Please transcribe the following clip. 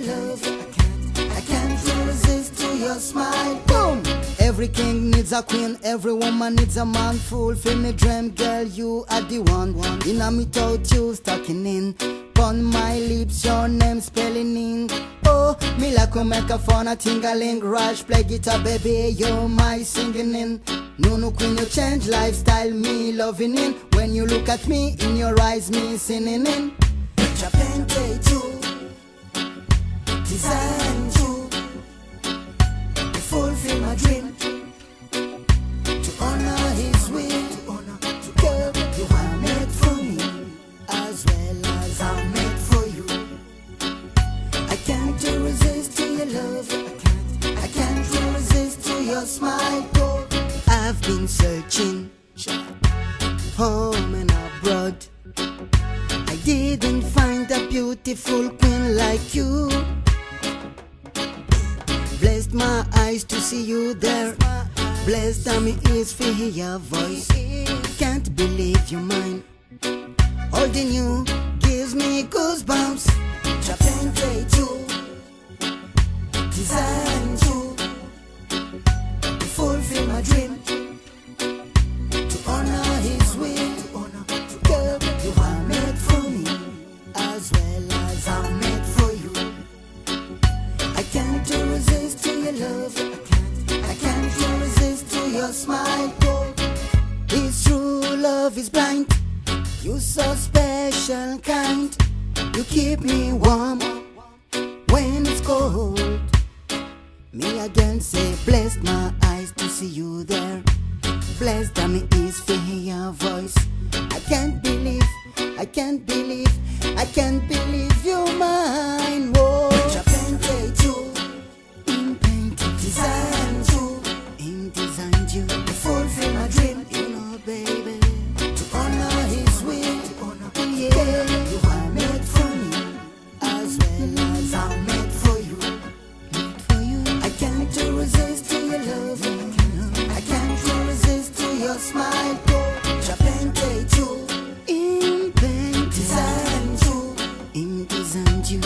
love. I can't resist to your smile. Boom! Every king needs a queen, every woman needs a man. Fulfill me dream, girl, you are the one. In a me thought you stucking in. On my lips, your name spelling in. Oh, me like to make a phone a tingling. Rush, play guitar, baby, you're my singing in. No queen, you change lifestyle, me loving in. When you look at me, in your eyes, me singing in. Japan you, design you, to fulfill my dream, to honor his will. Girl, you are made for me, as well as I'm made for you. I can't resist to your love. I can't resist to your smile. I've been searching home and abroad. I didn't find a beautiful queen like you. Blessed my eyes to see you there. Blessed are my ears to hear your voice. Can't believe you're mine. Holding you gives me goosebumps. Japan you, design you, to fulfill my dream, to honor his will. Girl, you are made for me, as well as I'm made for you. I can't resist to your love. I can't resist to your smile. This true love is blind. You so special kind. You keep me warm when it's cold. Me again say, blessed my eyes to see you there. Blessed are my ears to hear your voice. I can't believe you're mine. Whoa. Japan you, in painting, design you, in design you, to fulfill my dream, you know, baby, to honor his will. Yeah, you are made for me, as well as I'm made for you. I can't resist to your love. I can't resist to your smile. Japan you, in pain, design you, in design you.